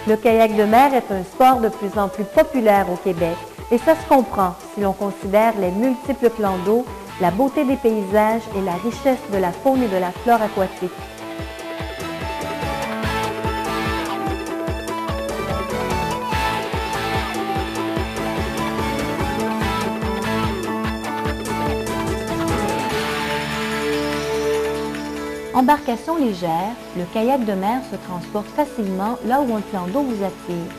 Le kayak de mer est un sport de plus en plus populaire au Québec et ça se comprend si l'on considère les multiples plans d'eau, la beauté des paysages et la richesse de la faune et de la flore aquatique. Embarcation légère, le kayak de mer se transporte facilement là où un plan d'eau vous attire.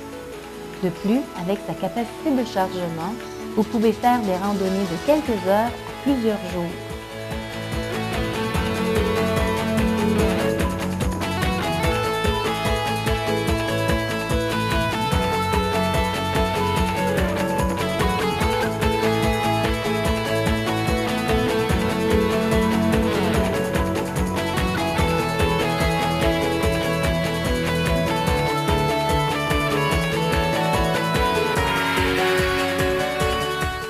De plus, avec sa capacité de chargement, vous pouvez faire des randonnées de quelques heures à plusieurs jours.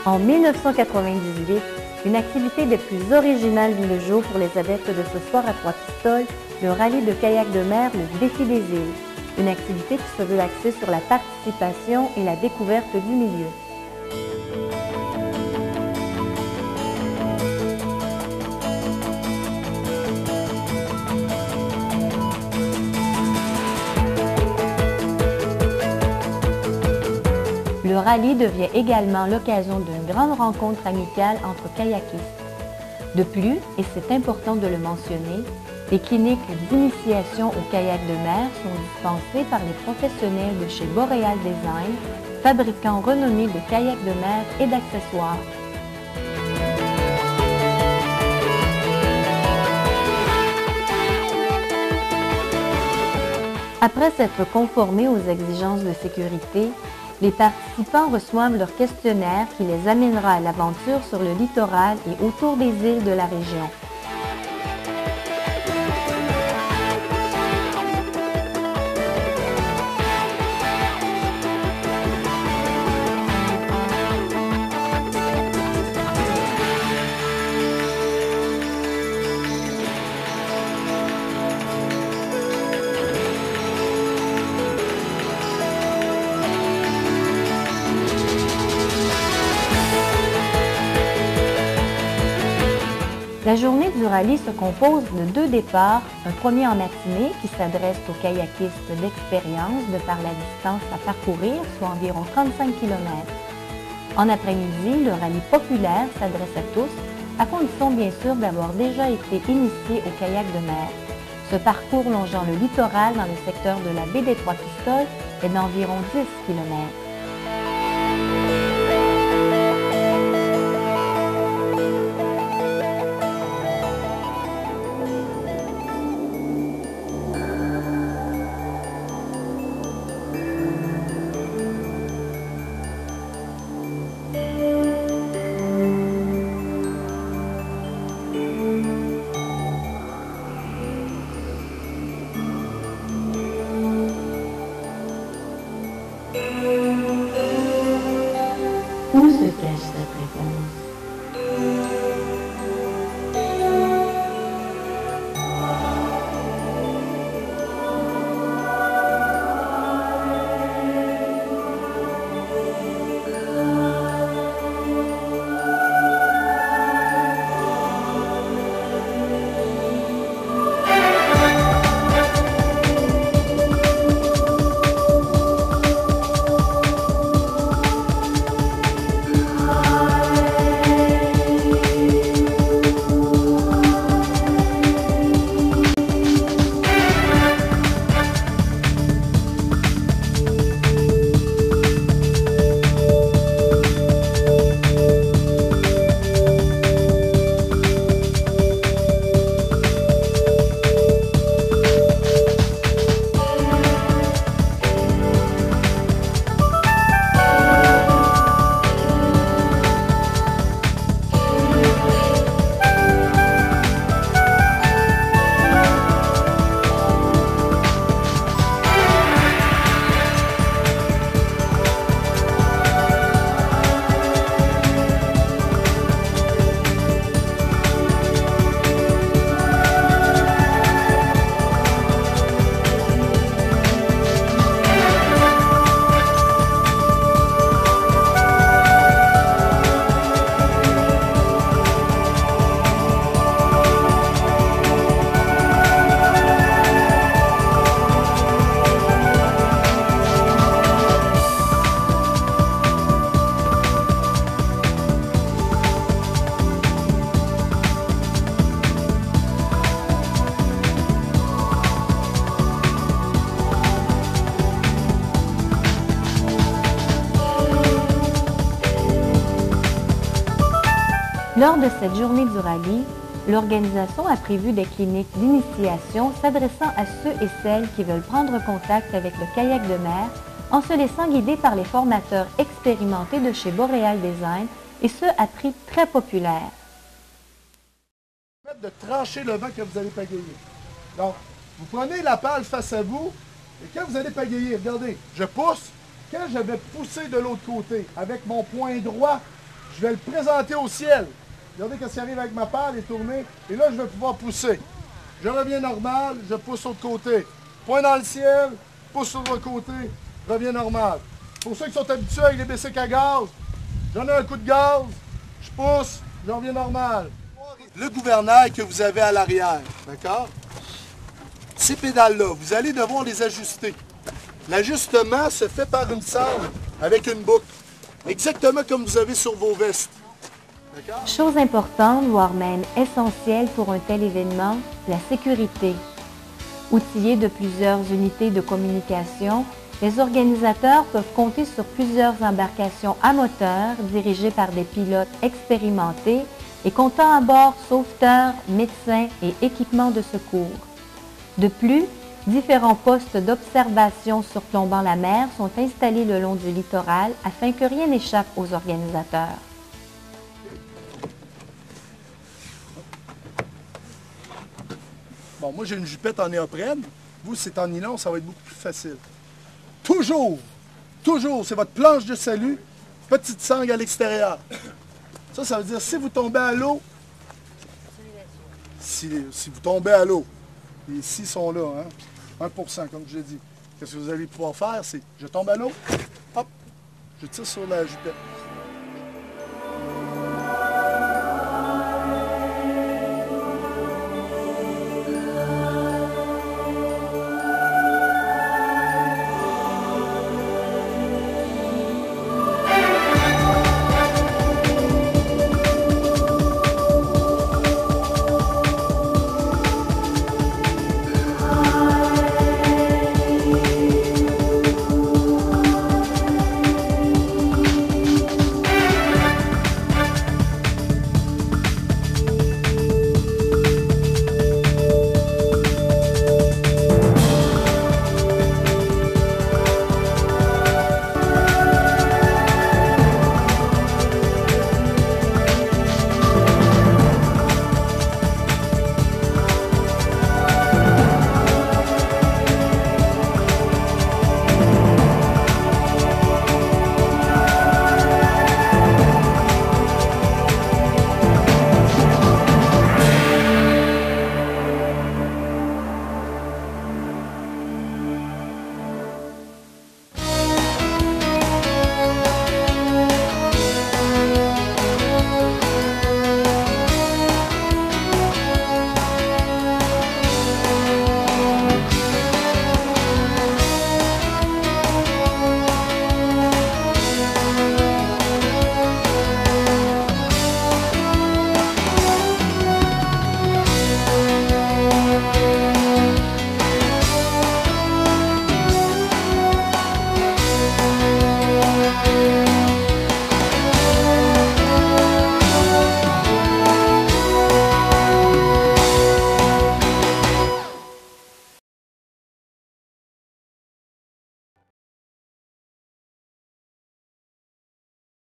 En 1998, une activité des plus originales vit le jour pour les adeptes de ce sport à 3 pistoles, le rallye de kayak de mer, le Défi des îles. Une activité qui se veut axée sur la participation et la découverte du milieu. Le rallye devient également l'occasion d'une grande rencontre amicale entre kayakistes. De plus, et c'est important de le mentionner, les cliniques d'initiation au kayak de mer sont dispensées par les professionnels de chez Boreal Design, fabricant renommé de kayaks de mer et d'accessoires. Après s'être conformés aux exigences de sécurité, les participants reçoivent leur questionnaire qui les amènera à l'aventure sur le littoral et autour des îles de la région. La journée du rallye se compose de 2 départs, un premier en matinée qui s'adresse aux kayakistes d'expérience de par la distance à parcourir, soit environ 35 km. En après-midi, le rallye populaire s'adresse à tous, à condition bien sûr d'avoir déjà été initié au kayak de mer. Ce parcours longeant le littoral dans le secteur de la baie des Trois Pistoles est d'environ 10 km. Où se cache cette réponse? Lors de cette journée du rallye, l'organisation a prévu des cliniques d'initiation s'adressant à ceux et celles qui veulent prendre contact avec le kayak de mer en se laissant guider par les formateurs expérimentés de chez Boreal Design et ce à prix très populaire. De trancher le vent que vous allez pagayer. Donc, vous prenez la pale face à vous et quand vous allez pagayer, regardez, je pousse. Quand je vais pousser de l'autre côté avec mon point droit, je vais le présenter au ciel. Regardez quand ça arrive avec ma pale et tourner. Et là, je vais pouvoir pousser. Je reviens normal, je pousse sur le côté. Point dans le ciel, pousse sur le côté, reviens normal. Pour ceux qui sont habitués avec les bicycles à gaz, j'en ai un coup de gaz, je pousse, je reviens normal. Le gouvernail que vous avez à l'arrière, d'accord? Ces pédales-là, vous allez devoir les ajuster. L'ajustement se fait par une sangle avec une boucle, exactement comme vous avez sur vos vestes. Chose importante, voire même essentielle pour un tel événement, la sécurité. Outillés de plusieurs unités de communication, les organisateurs peuvent compter sur plusieurs embarcations à moteur dirigées par des pilotes expérimentés et comptant à bord sauveteurs, médecins et équipements de secours. De plus, différents postes d'observation surplombant la mer sont installés le long du littoral afin que rien n'échappe aux organisateurs. Bon, moi j'ai une jupette en néoprène. Vous, c'est en nylon, ça va être beaucoup plus facile. Toujours, c'est votre planche de salut, petite sangle à l'extérieur. Ça veut dire si vous tombez à l'eau, si vous tombez à l'eau, les scies sont là, hein, 1%, comme je l'ai dit. Qu'est-ce que vous allez pouvoir faire, c'est, je tombe à l'eau, hop, je tire sur la jupette.